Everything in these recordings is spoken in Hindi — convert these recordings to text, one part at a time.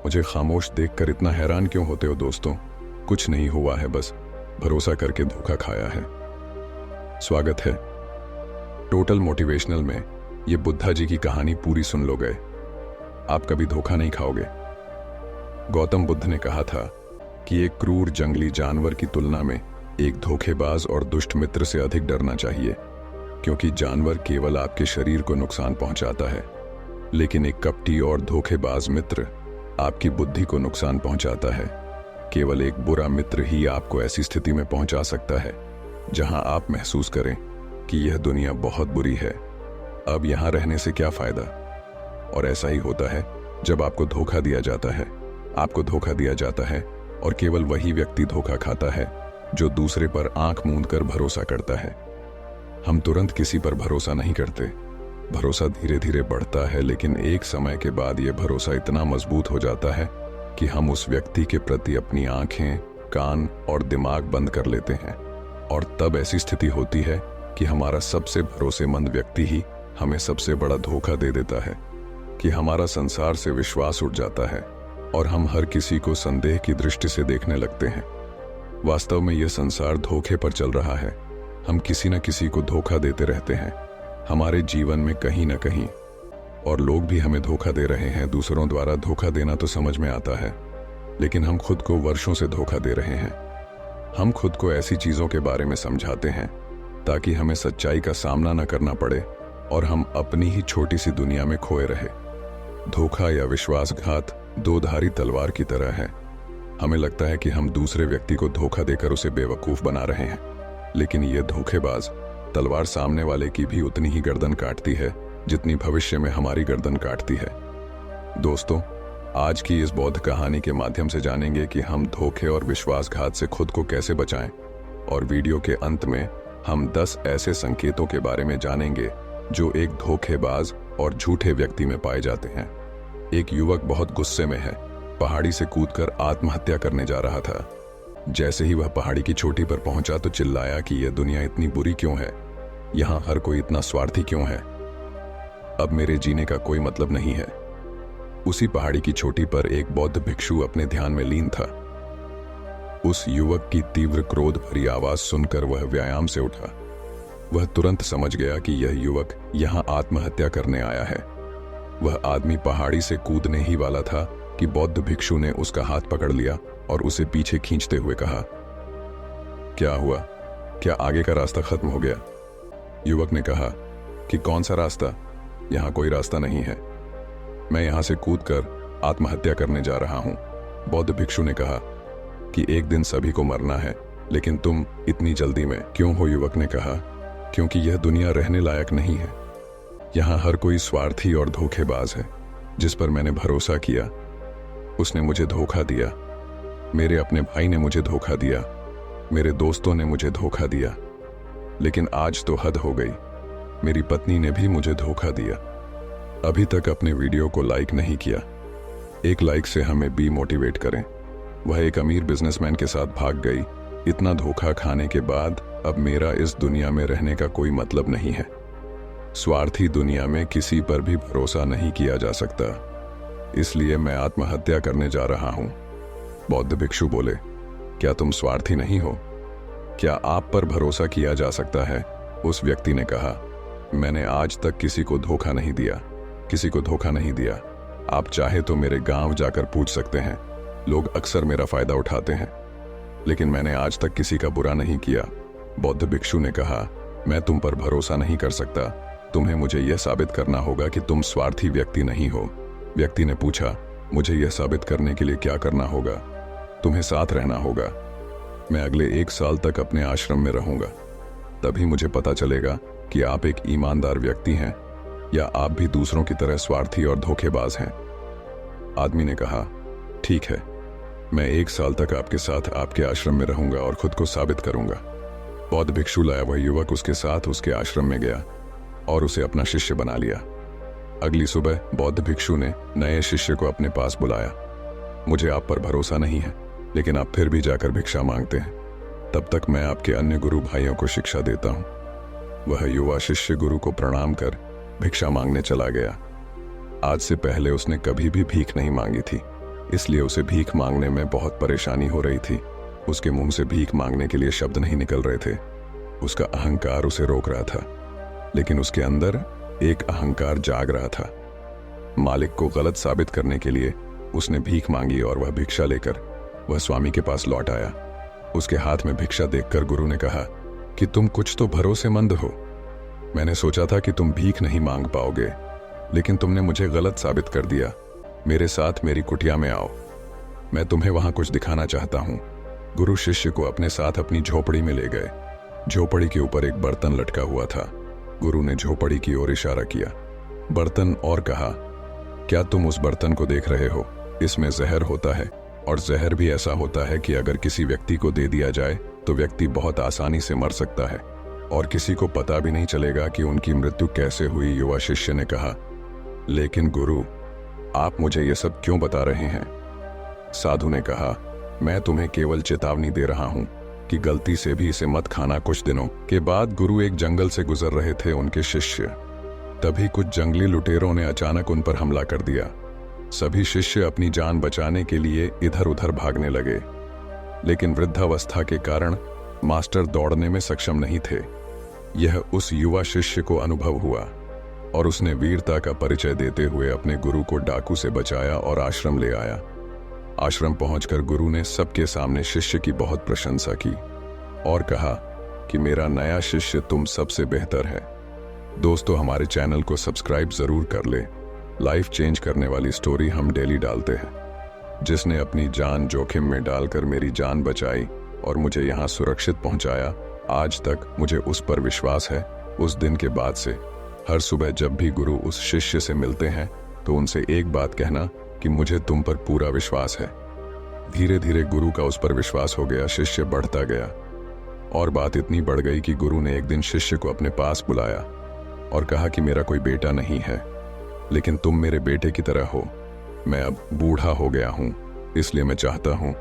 मुझे खामोश देखकर इतना हैरान क्यों होते हो दोस्तों? कुछ नहीं हुआ है, बस भरोसा करके धोखा खाया है। स्वागत है टोटल मोटिवेशनल में। ये बुद्धा जी की कहानी पूरी सुन लो गए, आप कभी धोखा नहीं खाओगे। गौतम बुद्ध ने कहा था कि एक क्रूर जंगली जानवर की तुलना में एक धोखेबाज और दुष्ट मित्र से अधिक डरना चाहिए, क्योंकि जानवर केवल आपके शरीर को नुकसान पहुंचाता है, लेकिन एक कपटी और धोखेबाज मित्र आपकी बुद्धि को नुकसान पहुंचाता है। केवल एक बुरा मित्र ही आपको ऐसी स्थिति में पहुंचा सकता है जहां आप महसूस करें कि यह दुनिया बहुत बुरी है, अब यहां रहने से क्या फायदा। और ऐसा ही होता है जब आपको धोखा दिया जाता है। आपको धोखा दिया जाता है और केवल वही व्यक्ति धोखा खाता है जो दूसरे पर आंख मूंद कर भरोसा करता है। हम तुरंत किसी पर भरोसा नहीं करते, भरोसा धीरे धीरे बढ़ता है, लेकिन एक समय के बाद यह भरोसा इतना मजबूत हो जाता है कि हम उस व्यक्ति के प्रति अपनी आंखें, कान और दिमाग बंद कर लेते हैं। और तब ऐसी स्थिति होती है कि हमारा सबसे भरोसेमंद व्यक्ति ही हमें सबसे बड़ा धोखा दे देता है, कि हमारा संसार से विश्वास उठ जाता है और हम हर किसी को संदेह की दृष्टि से देखने लगते हैं। वास्तव में यह संसार धोखे पर चल रहा है। हम किसी न किसी को धोखा देते रहते हैं हमारे जीवन में कहीं न कहीं, और लोग भी हमें धोखा दे रहे हैं। दूसरों द्वारा धोखा देना तो समझ में आता है, लेकिन हम खुद को वर्षों से धोखा दे रहे हैं। हम खुद को ऐसी चीजों के बारे में समझाते हैं ताकि हमें सच्चाई का सामना न करना पड़े और हम अपनी ही छोटी सी दुनिया में खोए रहे। धोखा या विश्वासघात दो धारी तलवार की तरह है। हमें लगता है कि हम दूसरे व्यक्ति को धोखा देकर उसे बेवकूफ बना रहे हैं, लेकिन यह धोखेबाज तलवार सामने वाले की भी उतनी ही गर्दन काटती है जितनी भविष्य में हमारी गर्दन काटती है। दोस्तों, आज की इस बौद्ध कहानी के माध्यम से जानेंगे कि हम धोखे और विश्वासघात से खुद को कैसे बचाएं, और वीडियो के अंत में हम 10 ऐसे संकेतों के बारे में जानेंगे जो एक धोखेबाज और झूठे व्यक्ति में पाए जाते हैं। एक युवक बहुत गुस्से में है, पहाड़ी से कूदकर आत्महत्या करने जा रहा था। जैसे ही वह पहाड़ी की चोटी पर पहुंचा तो चिल्लाया कि यह दुनिया इतनी बुरी क्यों है, यहां हर कोई इतना स्वार्थी क्यों है, अब मेरे जीने का कोई मतलब नहीं है। उसी पहाड़ी की चोटी पर एक बौद्ध भिक्षु अपने ध्यान में लीन था। उस युवक की तीव्र क्रोध भरी आवाज सुनकर वह व्यायाम से उठा। वह तुरंत समझ गया कि यह युवक यहां आत्महत्या करने आया है। वह आदमी पहाड़ी से कूदने ही वाला था कि बौद्ध भिक्षु ने उसका हाथ पकड़ लिया और उसे पीछे खींचते हुए कहा, क्या हुआ, क्या आगे का रास्ता खत्म हो गया? युवक ने कहा कि कौन सा रास्ता, यहां कोई रास्ता नहीं है, मैं यहां से कूदकर आत्महत्या करने जा रहा हूं। बौद्ध भिक्षु ने कहा कि एक दिन सभी को मरना है, लेकिन तुम इतनी जल्दी में क्यों हो? युवक ने कहा, क्योंकि यह दुनिया रहने लायक नहीं है। यहां हर कोई स्वार्थी और धोखेबाज है। जिस पर मैंने भरोसा किया उसने मुझे धोखा दिया। मेरे अपने भाई ने मुझे धोखा दिया, मेरे दोस्तों ने मुझे धोखा दिया, लेकिन आज तो हद हो गई, मेरी पत्नी ने भी मुझे धोखा दिया। अभी तक अपने वीडियो को लाइक नहीं किया? एक लाइक से हमें भी मोटिवेट करें। वह एक अमीर बिजनेसमैन के साथ भाग गई। इतना धोखा खाने के बाद अब मेरा इस दुनिया में रहने का कोई मतलब नहीं है। स्वार्थी दुनिया में किसी पर भी भरोसा नहीं किया जा सकता, इसलिए मैं आत्महत्या करने जा रहा हूं। बौद्ध भिक्षु बोले, क्या तुम स्वार्थी नहीं हो? क्या आप पर भरोसा किया जा सकता है? उस व्यक्ति ने कहा, मैंने आज तक किसी को धोखा नहीं दिया, किसी को धोखा नहीं दिया। आप चाहे तो मेरे गांव जाकर पूछ सकते हैं, लोग अक्सर मेरा फायदा उठाते हैं, लेकिन मैंने आज तक किसी का बुरा नहीं किया। बौद्ध भिक्षु ने कहा, मैं तुम पर भरोसा नहीं कर सकता, तुम्हें मुझे यह साबित करना होगा कि तुम स्वार्थी व्यक्ति नहीं हो। व्यक्ति ने पूछा, मुझे यह साबित करने के लिए क्या करना होगा? तुम्हें साथ रहना होगा। मैं अगले 1 साल तक अपने आश्रम में रहूंगा, तभी मुझे पता चलेगा कि आप एक ईमानदार व्यक्ति हैं या आप भी दूसरों की तरह स्वार्थी और धोखेबाज हैं। आदमी ने कहा, ठीक है, मैं 1 साल तक आपके साथ आपके आश्रम में रहूंगा और खुद को साबित करूंगा। बौद्ध भिक्षु लाया वह युवक उसके साथ उसके आश्रम में गया और उसे अपना शिष्य बना लिया। अगली सुबह बौद्ध भिक्षु ने नए शिष्य को अपने पास बुलाया। मुझे आप पर भरोसा नहीं है, लेकिन आप फिर भी जाकर भिक्षा मांगते हैं, तब तक मैं आपके अन्य गुरु भाइयों को शिक्षा देता हूं। वह युवा शिष्य गुरु को प्रणाम कर भिक्षा मांगने चला गया। आज से पहले उसने कभी भी भीख नहीं मांगी थी। इसलिए उसे भीख मांगने में बहुत परेशानी हो रही थी। उसके मुंह से भीख मांगने के लिए शब्द नहीं निकल रहे थे। उसका अहंकार उसे रोक रहा था, लेकिन उसके अंदर एक अहंकार जाग रहा था। मालिक को गलत साबित करने के लिए उसने भीख मांगी और वह भिक्षा लेकर वह स्वामी के पास लौट आया। उसके हाथ में भिक्षा देखकर गुरु ने कहा कि तुम कुछ तो भरोसेमंद हो। मैंने सोचा था कि तुम भीख नहीं मांग पाओगे, लेकिन तुमने मुझे गलत साबित कर दिया। मेरे साथ मेरी कुटिया में आओ, मैं तुम्हें वहां कुछ दिखाना चाहता हूं। गुरु शिष्य को अपने साथ अपनी झोपड़ी में ले गए। झोपड़ी के ऊपर एक बर्तन लटका हुआ था। गुरु ने झोपड़ी की ओर इशारा किया, बर्तन, और कहा, क्या तुम उस बर्तन को देख रहे हो? इसमें जहर होता है, और जहर भी ऐसा होता है कि अगर किसी व्यक्ति को दे दिया जाए तो व्यक्ति बहुत आसानी से मर सकता है और किसी को पता भी नहीं चलेगा कि उनकी मृत्यु कैसे हुई। युवा शिष्य ने कहा, लेकिन गुरु, आप मुझे ये सब क्यों बता रहे हैं? साधु ने कहा, मैं तुम्हें केवल चेतावनी दे रहा हूं कि गलती से भी इसे मत खाना। कुछ दिनों के बाद गुरु एक जंगल से गुजर रहे थे। उनके शिष्य, तभी कुछ जंगली लुटेरों ने अचानक उन पर हमला कर दिया। सभी शिष्य अपनी जान बचाने के लिए इधर उधर भागने लगे, लेकिन वृद्धावस्था के कारण मास्टर दौड़ने में सक्षम नहीं थे। यह उस युवा शिष्य को अनुभव हुआ और उसने वीरता का परिचय देते हुए अपने गुरु को डाकू से बचाया और आश्रम ले आया। आश्रम पहुंचकर गुरु ने सबके सामने शिष्य की बहुत प्रशंसा की और कहा कि मेरा नया शिष्य तुम सबसे बेहतर है। दोस्तों, हमारे चैनल को सब्सक्राइब जरूर कर ले। लाइफ चेंज करने वाली स्टोरी हम डेली डालते हैं। जिसने अपनी जान जोखिम में डालकर मेरी जान बचाई और मुझे यहाँ सुरक्षित पहुंचाया, आज तक मुझे उस पर विश्वास है। उस दिन के बाद से हर सुबह जब भी गुरु उस शिष्य से मिलते हैं तो उनसे एक बात कहना कि मुझे तुम पर पूरा विश्वास है। धीरे धीरे गुरु का उस पर विश्वास हो गया। शिष्य बढ़ता गया और बात इतनी बढ़ गई कि गुरु ने एक दिन शिष्य को अपने पास बुलाया और कहा कि मेरा कोई बेटा नहीं है, लेकिन तुम मेरे बेटे की तरह हो। मैं अब बूढ़ा हो गया हूं, इसलिए मैं चाहता हूं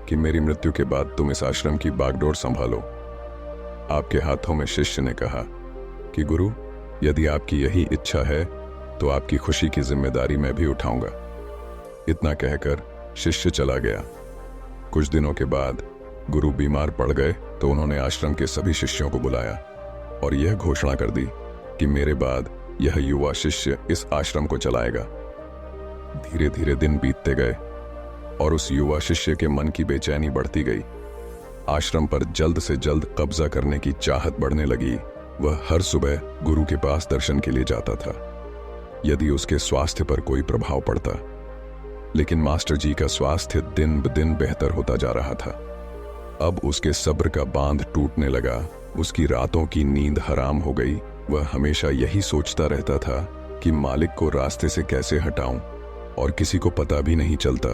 कि मेरी मृत्यु के बाद तुम इस आश्रम की बागडोर संभालो। आपके हाथों में। शिष्य ने कहा कि गुरु, यदि आपकी यही इच्छा है तो आपकी खुशी की जिम्मेदारी मैं भी उठाऊंगा। इतना कहकर शिष्य चला गया। कुछ दिनों के बाद गुरु बीमार पड़ गए तो उन्होंने आश्रम के सभी शिष्यों को बुलाया और यह घोषणा कर दी कि मेरे बाद यह युवा शिष्य इस आश्रम को चलाएगा। धीरे धीरे दिन बीतते गए और उस युवा शिष्य के मन की बेचैनी बढ़ती गई। आश्रम पर जल्द से जल्द कब्जा करने की चाहत बढ़ने लगी। वह हर सुबह गुरु के पास दर्शन के लिए जाता था, यदि उसके स्वास्थ्य पर कोई प्रभाव पड़ता। लेकिन मास्टर जी का स्वास्थ्य दिन ब दिन बेहतर होता जा रहा था। अब उसके सब्र का बांध टूटने लगा। उसकी रातों की नींद हराम हो गई। वह हमेशा यही सोचता रहता था कि मालिक को रास्ते से कैसे हटाऊं, और किसी को पता भी नहीं चलता।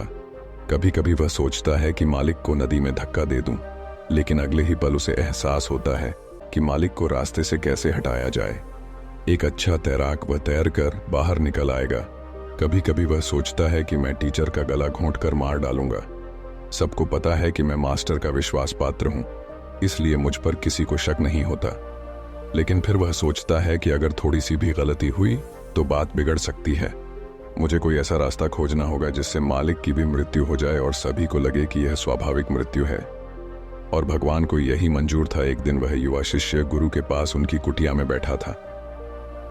कभी कभी वह सोचता है कि मालिक को नदी में धक्का दे दूं, लेकिन अगले ही पल उसे एहसास होता है कि मालिक को रास्ते से कैसे हटाया जाए। एक अच्छा तैराक वह तैरकर बाहर निकल आएगा। कभी कभी वह सोचता है कि मैं टीचर का गला घोंटकर मार डालूंगा। सबको पता है कि मैं मास्टर का विश्वास पात्र हूं, इसलिए मुझ पर किसी को शक नहीं होता। लेकिन फिर वह सोचता है कि अगर थोड़ी सी भी गलती हुई तो बात बिगड़ सकती है। मुझे कोई ऐसा रास्ता खोजना होगा जिससे मालिक की भी मृत्यु हो जाए और सभी को लगे कि यह स्वाभाविक मृत्यु है। और भगवान को यही मंजूर था। एक दिन वह युवा शिष्य गुरु के पास उनकी कुटिया में बैठा था।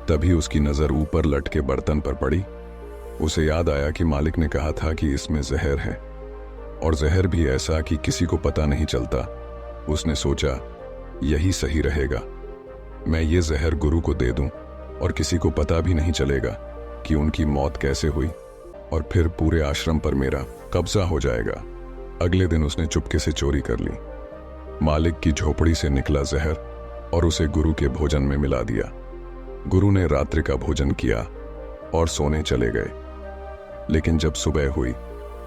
तभी उसकी नजर ऊपर लटके बर्तन पर पड़ी। उसे याद आया कि मालिक ने कहा था कि इसमें जहर है, और जहर भी ऐसा कि किसी को पता नहीं चलता। उसने सोचा, यही सही रहेगा। मैं ये जहर गुरु को दे दूं और किसी को पता भी नहीं चलेगा कि उनकी मौत कैसे हुई, और फिर पूरे आश्रम पर मेरा कब्जा हो जाएगा। अगले दिन उसने चुपके से चोरी कर ली। मालिक की झोपड़ी से निकला जहर और उसे गुरु के भोजन में मिला दिया। गुरु ने रात्रि का भोजन किया और सोने चले गए। लेकिन जब सुबह हुई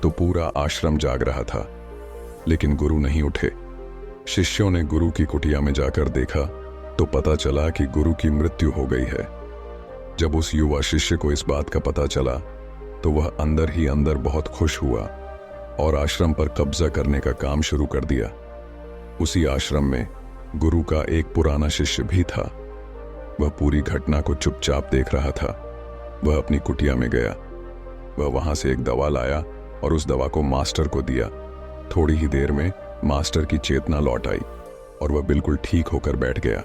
तो पूरा आश्रम जाग रहा था, लेकिन गुरु नहीं उठे। शिष्यों ने गुरु की कुटिया में जाकर देखा तो पता चला कि गुरु की मृत्यु हो गई है। जब उस युवा शिष्य को इस बात का पता चला तो वह अंदर ही अंदर बहुत खुश हुआ और आश्रम पर कब्जा करने का काम शुरू कर दिया। उसी आश्रम में गुरु का एक पुराना शिष्य भी था। वह पूरी घटना को चुपचाप देख रहा था। वह अपनी कुटिया में गया। वह वहां से एक दवा लाया और उस दवा को मास्टर को दिया। थोड़ी ही देर में मास्टर की चेतना लौट आई और वह बिल्कुल ठीक होकर बैठ गया।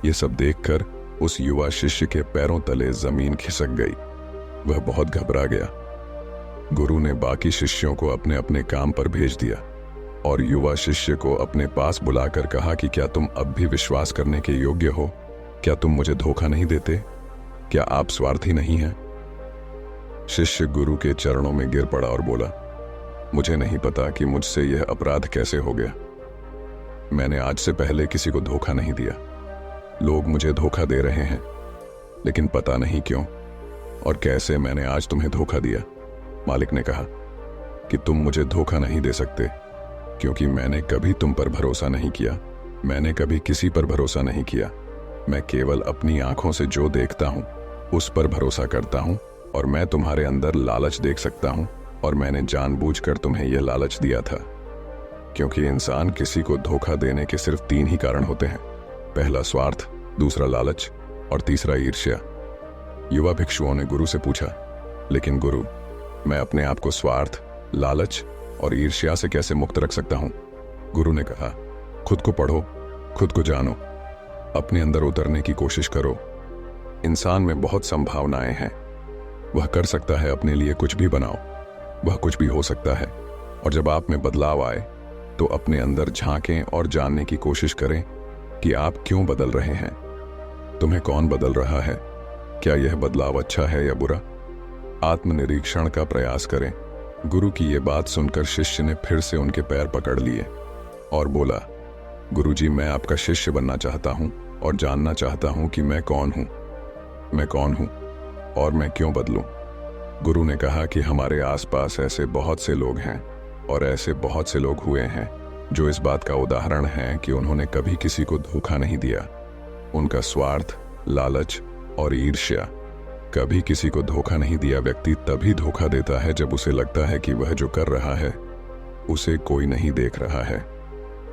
ये सब देखकर उस युवा शिष्य के पैरों तले जमीन खिसक गई। वह बहुत घबरा गया। गुरु ने बाकी शिष्यों को अपने अपने काम पर भेज दिया और युवा शिष्य को अपने पास बुलाकर कहा कि क्या तुम अब भी विश्वास करने के योग्य हो? क्या तुम मुझे धोखा नहीं देते? क्या आप स्वार्थी नहीं हैं? शिष्य गुरु के चरणों में गिर पड़ा और बोला, मुझे नहीं पता कि मुझसे यह अपराध कैसे हो गया। मैंने आज से पहले किसी को धोखा नहीं दिया। लोग मुझे धोखा दे रहे हैं, लेकिन पता नहीं क्यों और कैसे मैंने आज तुम्हें धोखा दिया। मालिक ने कहा कि तुम मुझे धोखा नहीं दे सकते, क्योंकि मैंने कभी तुम पर भरोसा नहीं किया। मैंने कभी किसी पर भरोसा नहीं किया। मैं केवल अपनी आंखों से जो देखता हूं उस पर भरोसा करता हूं, और मैं तुम्हारे अंदर लालच देख सकता हूं, और मैंने जानबूझकर तुम्हें यह लालच दिया था, क्योंकि इंसान किसी को धोखा देने के सिर्फ 3 ही कारण होते हैं। पहला स्वार्थ, दूसरा लालच और तीसरा ईर्ष्या। युवा भिक्षुओं ने गुरु से पूछा, लेकिन गुरु, मैं अपने आप को स्वार्थ, लालच और ईर्ष्या से कैसे मुक्त रख सकता हूं? गुरु ने कहा, खुद को पढ़ो, खुद को जानो, अपने अंदर उतरने की कोशिश करो। इंसान में बहुत संभावनाएं हैं। वह कर सकता है अपने लिए कुछ भी बनाओ, वह कुछ भी हो सकता है। और जब आप में बदलाव आए तो अपने अंदर झांकें और जानने की कोशिश करें कि आप क्यों बदल रहे हैं, तुम्हें कौन बदल रहा है, क्या यह बदलाव अच्छा है या बुरा। आत्मनिरीक्षण का प्रयास करें। गुरु की यह बात सुनकर शिष्य ने फिर से उनके पैर पकड़ लिए और बोला, गुरुजी, मैं आपका शिष्य बनना चाहता हूं और जानना चाहता हूं कि मैं कौन हूं और मैं क्यों बदलूं। गुरु ने कहा कि हमारे आसपास ऐसे बहुत से लोग हैं और ऐसे बहुत से लोग हुए हैं जो इस बात का उदाहरण हैं कि उन्होंने कभी किसी को धोखा नहीं दिया। उनका स्वार्थ, लालच और ईर्ष्या। कभी किसी को धोखा नहीं दिया व्यक्ति तभी धोखा देता है जब उसे लगता है कि वह जो कर रहा है उसे कोई नहीं देख रहा है,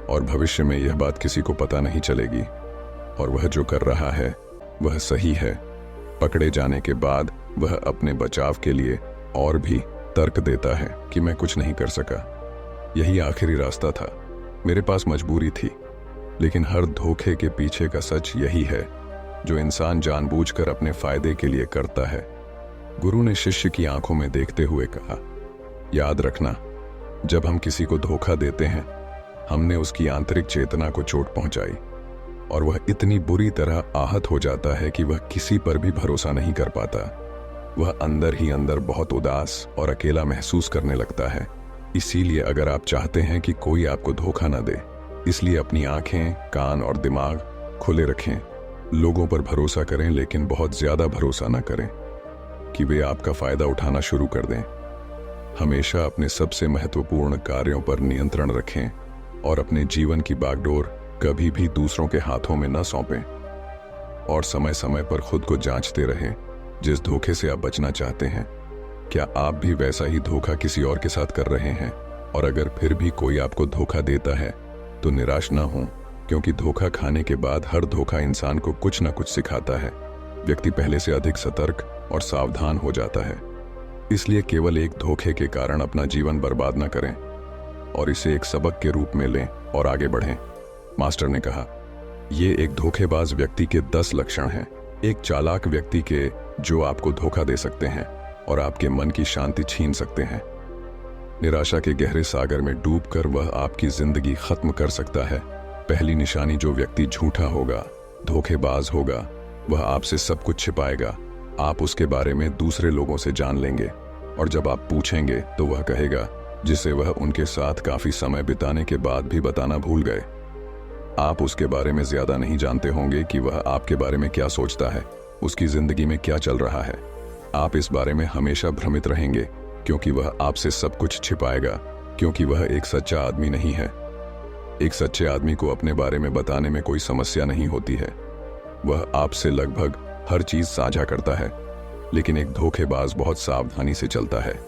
और भविष्य में यह बात किसी को पता नहीं चलेगी, और वह जो कर रहा है वह सही है। पकड़े जाने के बाद वह अपने बचाव के लिए और भी तर्क देता है कि मैं कुछ नहीं कर सका, यही आखिरी रास्ता था, मेरे पास मजबूरी थी। लेकिन हर धोखे के पीछे का सच यही है जो इंसान जानबूझकर अपने फायदे के लिए करता है। गुरु ने शिष्य की आंखों में देखते हुए कहा, याद रखना, जब हम किसी को धोखा देते हैं हमने उसकी आंतरिक चेतना को चोट पहुंचाई, और वह इतनी बुरी तरह आहत हो जाता है कि वह किसी पर भी भरोसा नहीं कर पाता। वह अंदर ही अंदर बहुत उदास और अकेला महसूस करने लगता है। इसीलिए अगर आप चाहते हैं कि कोई आपको धोखा न दे, इसलिए अपनी आंखें, कान और दिमाग खुले रखें। लोगों पर भरोसा करें, लेकिन बहुत ज्यादा भरोसा न करें कि वे आपका फायदा उठाना शुरू कर दें। हमेशा अपने सबसे महत्वपूर्ण कार्यों पर नियंत्रण रखें और अपने जीवन की बागडोर कभी भी दूसरों के हाथों में न सौंपें। और समय समय पर खुद को जांचते रहें। जिस धोखे से आप बचना चाहते हैं, क्या आप भी वैसा ही धोखा किसी और के साथ कर रहे हैं? और अगर फिर भी कोई आपको धोखा देता है तो निराश ना हो, क्योंकि धोखा खाने के बाद हर धोखा इंसान को कुछ न कुछ सिखाता है। व्यक्ति पहले से अधिक सतर्क और सावधान हो जाता है। इसलिए केवल एक धोखे के कारण अपना जीवन बर्बाद न करें और इसे एक सबक के रूप में लें और आगे बढ़ें। मास्टर ने कहा, ये एक धोखेबाज व्यक्ति के 10 लक्षण हैं। एक चालाक व्यक्ति के जो आपको धोखा दे सकते हैं और आपके मन की शांति छीन सकते हैं। निराशा के गहरे सागर में डूबकर वह आपकी जिंदगी खत्म कर सकता है। पहली निशानी, जो व्यक्ति झूठा होगा, धोखेबाज होगा, वह आपसे सब कुछ छिपाएगा। आप उसके बारे में दूसरे लोगों से जान लेंगे, और जब आप पूछेंगे तो वह कहेगा जिसे वह उनके साथ काफी समय बिताने के बाद भी बताना भूल गए। आप उसके बारे में ज्यादा नहीं जानते होंगे कि वह आपके बारे में क्या सोचता है, उसकी जिंदगी में क्या चल रहा है। आप इस बारे में हमेशा भ्रमित रहेंगे, क्योंकि वह आपसे सब कुछ छिपाएगा, क्योंकि वह एक सच्चा आदमी नहीं है। एक सच्चे आदमी को अपने बारे में बताने में कोई समस्या नहीं होती है। वह आपसे लगभग हर चीज साझा करता है, लेकिन एक धोखेबाज बहुत सावधानी से चलता है।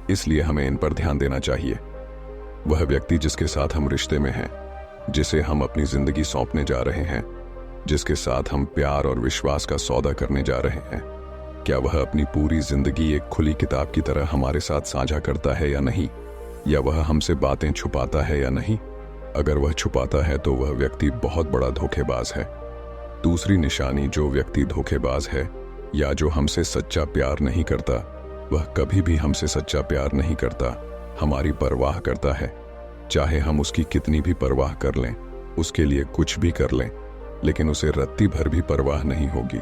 इसलिए हमें इन पर ध्यान देना चाहिए। वह व्यक्ति जिसके साथ हम रिश्ते में हैं, जिसे हम अपनी जिंदगी सौंपने जा रहे हैं, जिसके साथ हम प्यार और विश्वास का सौदा करने जा रहे हैं, क्या वह अपनी पूरी जिंदगी एक खुली किताब की तरह हमारे साथ साझा करता है या नहीं, या वह हमसे बातें छुपाता है या नहीं। अगर वह छुपाता है तो वह व्यक्ति बहुत बड़ा धोखेबाज है। दूसरी निशानी, जो व्यक्ति धोखेबाज है या जो हमसे सच्चा प्यार नहीं करता, वह कभी भी हमसे सच्चा प्यार नहीं करता, हमारी परवाह करता है। चाहे हम उसकी कितनी भी परवाह कर लें, उसके लिए कुछ भी कर लें, लेकिन उसे रत्ती भर भी परवाह नहीं होगी।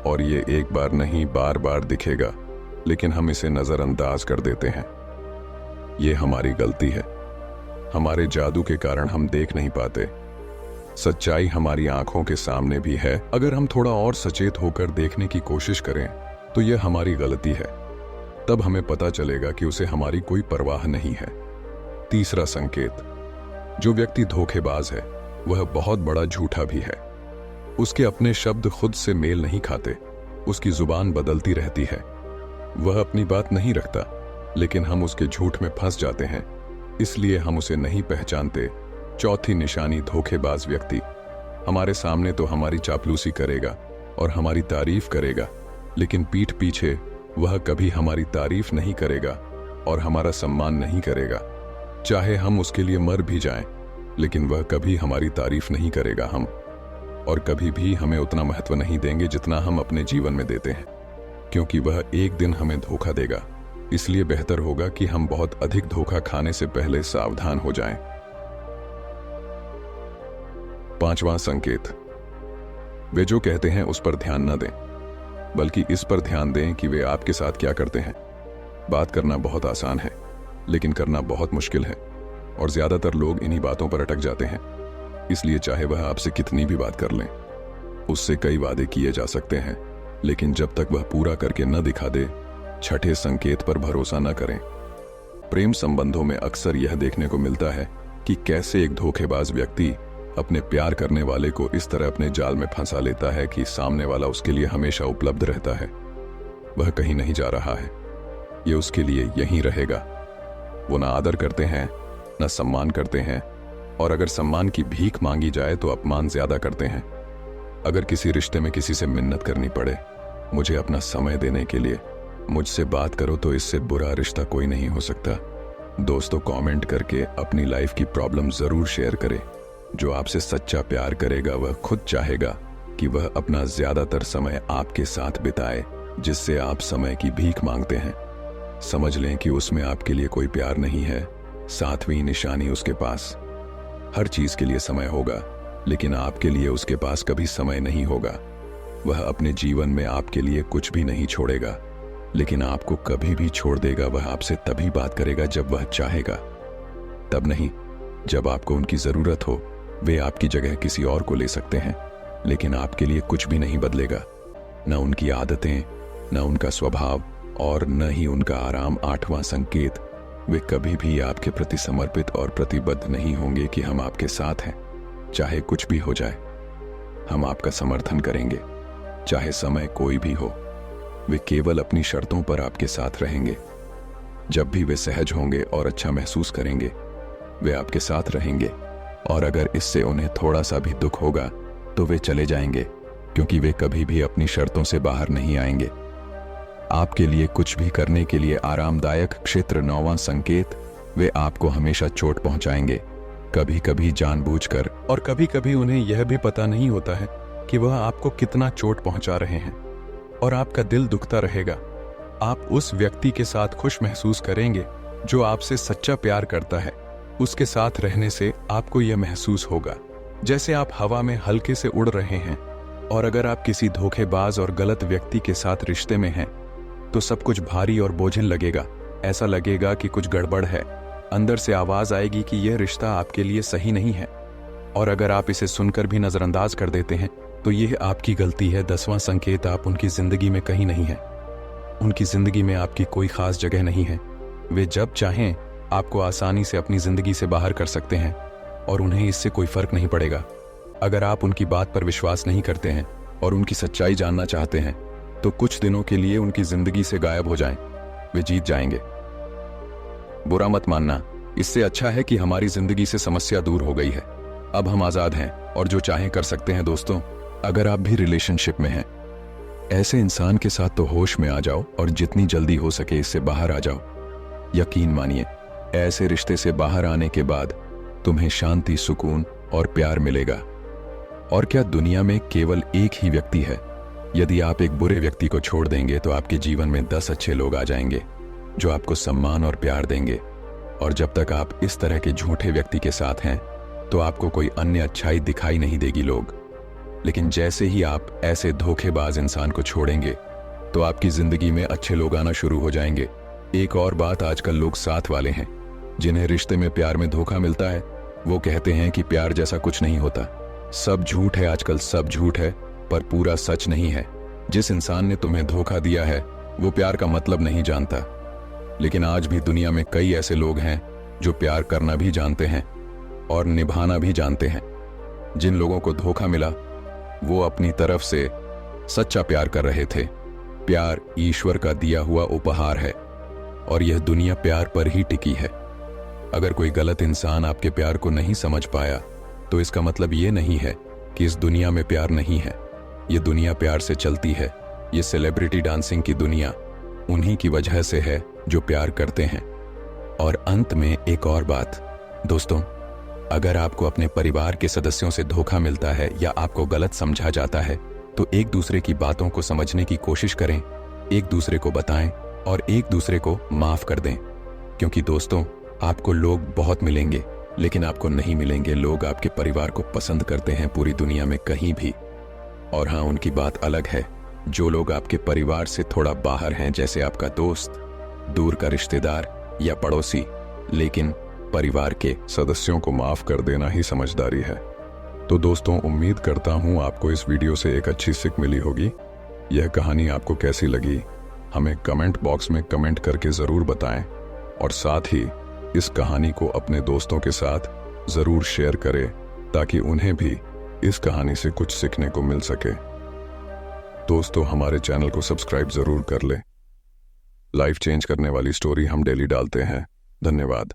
और ये एक बार नहीं, बार बार दिखेगा, लेकिन हम इसे नजरअंदाज कर देते हैं। ये हमारी गलती है। हमारे जादू के कारण हम देख नहीं पाते। सच्चाई हमारी आंखों के सामने भी है। अगर हम थोड़ा और सचेत होकर देखने की कोशिश करें तो यह हमारी गलती है। तब हमें पता चलेगा कि उसे हमारी कोई परवाह नहीं है। तीसरा संकेत, जो व्यक्ति धोखेबाज है वह बहुत बड़ा झूठा भी है। उसके अपने शब्द खुद से मेल नहीं खाते, उसकी जुबान बदलती रहती है। वह अपनी बात नहीं रखता, लेकिन हम उसके झूठ में फंस जाते हैं, इसलिए हम उसे नहीं पहचानते। चौथी निशानी, धोखेबाज व्यक्ति हमारे सामने तो हमारी चापलूसी करेगा और हमारी तारीफ करेगा, लेकिन पीठ पीछे वह कभी हमारी तारीफ नहीं करेगा और हमारा सम्मान नहीं करेगा। चाहे हम उसके लिए मर भी जाएं, लेकिन वह कभी हमारी तारीफ नहीं करेगा। हम और कभी भी हमें उतना महत्व नहीं देंगे जितना हम अपने जीवन में देते हैं, क्योंकि वह एक दिन हमें धोखा देगा। इसलिए बेहतर होगा कि हम बहुत अधिक धोखा खाने से पहले सावधान हो जाएं। पांचवां संकेत, वे जो कहते हैं उस पर ध्यान न दें, बल्कि इस पर ध्यान दें कि वे आपके साथ क्या करते हैं। बात करना बहुत आसान है, लेकिन करना बहुत मुश्किल है, और ज्यादातर लोग इन्हीं बातों पर अटक जाते हैं। इसलिए चाहे वह आपसे कितनी भी बात कर लें, उससे कई वादे किए जा सकते हैं, लेकिन जब तक वह पूरा करके न दिखा दे, छठे संकेत पर भरोसा न करें। प्रेम संबंधों में अक्सर यह देखने को मिलता है कि कैसे एक धोखेबाज व्यक्ति अपने प्यार करने वाले को इस तरह अपने जाल में फंसा लेता है कि सामने वाला उसके लिए हमेशा उपलब्ध रहता है। वह कहीं नहीं जा रहा है, ये उसके लिए यहीं रहेगा। वो ना आदर करते हैं, न सम्मान करते हैं, और अगर सम्मान की भीख मांगी जाए तो अपमान ज्यादा करते हैं। अगर किसी रिश्ते में किसी से मिन्नत करनी पड़े, मुझे अपना समय देने के लिए, मुझसे बात करो, तो इससे बुरा रिश्ता कोई नहीं हो सकता। दोस्तों, कमेंट करके अपनी लाइफ की प्रॉब्लम जरूर शेयर करें। जो आपसे सच्चा प्यार करेगा वह खुद चाहेगा कि वह अपना ज्यादातर समय आपके साथ बिताए, जिससे आप समय की भीख मांगते हैं। समझ लें कि उसमें आपके लिए कोई प्यार नहीं है। सातवीं निशानी, उसके पास हर चीज के लिए समय होगा, लेकिन आपके लिए उसके पास कभी समय नहीं होगा। वह अपने जीवन में आपके लिए कुछ भी नहीं छोड़ेगा, लेकिन आपको कभी भी छोड़ देगा। वह आपसे तभी बात करेगा जब वह चाहेगा, तब नहीं जब आपको उनकी जरूरत हो। वे आपकी जगह किसी और को ले सकते हैं, लेकिन आपके लिए कुछ भी नहीं बदलेगा, न उनकी आदतें, न उनका स्वभाव, और न ही उनका आराम। आठवां संकेत, वे कभी भी आपके प्रति समर्पित और प्रतिबद्ध नहीं होंगे कि हम आपके साथ हैं, चाहे कुछ भी हो जाए। हम आपका समर्थन करेंगे, चाहे समय कोई भी हो। वे केवल अपनी शर्तों पर आपके साथ रहेंगे। जब भी वे सहज होंगे और अच्छा महसूस करेंगे, वे आपके साथ रहेंगे, और अगर इससे उन्हें थोड़ा सा भी दुख होगा तो वे चले जाएंगे, क्योंकि वे कभी भी अपनी शर्तों से बाहर नहीं आएंगे। आपके लिए कुछ भी करने के लिए आरामदायक क्षेत्र। नौवां संकेत, वे आपको हमेशा चोट पहुंचाएंगे, कभी कभी जानबूझकर, और कभी कभी उन्हें यह भी पता नहीं होता है कि वह आपको कितना चोट पहुंचा रहे हैं, और आपका दिल दुखता रहेगा। आप उस व्यक्ति के साथ खुश महसूस करेंगे जो आपसे सच्चा प्यार करता है। उसके साथ रहने से आपको यह महसूस होगा जैसे आप हवा में हल्के से उड़ रहे हैं। और अगर आप किसी धोखेबाज और गलत व्यक्ति के साथ रिश्ते में हैं, तो सब कुछ भारी और बोझिल लगेगा। ऐसा लगेगा कि कुछ गड़बड़ है। अंदर से आवाज आएगी कि यह रिश्ता आपके लिए सही नहीं है, और अगर आप इसे सुनकर भी नजरअंदाज कर देते हैं तो यह आपकी गलती है। 10वां संकेत, आप उनकी जिंदगी में कहीं नहीं हैं। उनकी जिंदगी में आपकी कोई खास जगह नहीं है। वे जब चाहें आपको आसानी से अपनी जिंदगी से बाहर कर सकते हैं, और उन्हें इससे कोई फर्क नहीं पड़ेगा। अगर आप उनकी बात पर विश्वास नहीं करते हैं और उनकी सच्चाई जानना चाहते हैं, तो कुछ दिनों के लिए उनकी जिंदगी से गायब हो जाएं। वे जीत जाएंगे। बुरा मत मानना, इससे अच्छा है कि हमारी जिंदगी से समस्या दूर हो गई है। अब हम आजाद हैं और जो चाहें कर सकते हैं। दोस्तों, अगर आप भी रिलेशनशिप में हैं, ऐसे इंसान के साथ तो होश में आ जाओ और जितनी जल्दी हो सके इससे बाहर आ जाओ। यकीन मानिए, ऐसे रिश्ते से बाहर आने के बाद तुम्हें शांति, सुकून और प्यार मिलेगा। और क्या दुनिया में केवल एक ही व्यक्ति है? यदि आप एक बुरे व्यक्ति को छोड़ देंगे तो आपके जीवन में 10 अच्छे लोग आ जाएंगे जो आपको सम्मान और प्यार देंगे। और जब तक आप इस तरह के झूठे व्यक्ति के साथ हैं तो आपको कोई अन्य अच्छाई दिखाई नहीं देगी लोग। लेकिन जैसे ही आप ऐसे धोखेबाज इंसान को छोड़ेंगे तो आपकी जिंदगी में अच्छे लोग आना शुरू हो जाएंगे। एक और बात, आजकल लोग साथ वाले हैं जिन्हें रिश्ते में प्यार में धोखा मिलता है। वो कहते हैं कि प्यार जैसा कुछ नहीं होता, सब झूठ है, आजकल सब झूठ है, पर पूरा सच नहीं है। जिस इंसान ने तुम्हें धोखा दिया है वो प्यार का मतलब नहीं जानता। लेकिन आज भी दुनिया में कई ऐसे लोग हैं जो प्यार करना भी जानते हैं और निभाना भी जानते हैं। जिन लोगों को धोखा मिला वो अपनी तरफ से सच्चा प्यार कर रहे थे। प्यार ईश्वर का दिया हुआ उपहार है और यह दुनिया प्यार पर ही टिकी है। अगर कोई गलत इंसान आपके प्यार को नहीं समझ पाया तो इसका मतलब ये नहीं है कि इस दुनिया में प्यार नहीं है। ये दुनिया प्यार से चलती है। ये सेलिब्रिटी डांसिंग की दुनिया उन्हीं की वजह से है जो प्यार करते हैं। और अंत में एक और बात दोस्तों, अगर आपको अपने परिवार के सदस्यों से धोखा मिलता है या आपको गलत समझा जाता है तो एक दूसरे की बातों को समझने की कोशिश करें, एक दूसरे को बताएं और एक दूसरे को माफ कर दें। क्योंकि दोस्तों, आपको लोग बहुत मिलेंगे लेकिन आपको नहीं मिलेंगे लोग आपके परिवार को पसंद करते हैं पूरी दुनिया में कहीं भी। और हाँ, उनकी बात अलग है जो लोग आपके परिवार से थोड़ा बाहर हैं, जैसे आपका दोस्त, दूर का रिश्तेदार या पड़ोसी। लेकिन परिवार के सदस्यों को माफ कर देना ही समझदारी है। तो दोस्तों, उम्मीद करता हूं आपको इस वीडियो से एक अच्छी सीख मिली होगी। यह कहानी आपको कैसी लगी हमें कमेंट बॉक्स में कमेंट करके जरूर बताएं और साथ ही इस कहानी को अपने दोस्तों के साथ जरूर शेयर करें ताकि उन्हें भी इस कहानी से कुछ सीखने को मिल सके। दोस्तों, हमारे चैनल को सब्सक्राइब जरूर कर लें। लाइफ चेंज करने वाली स्टोरी हम डेली डालते हैं। धन्यवाद।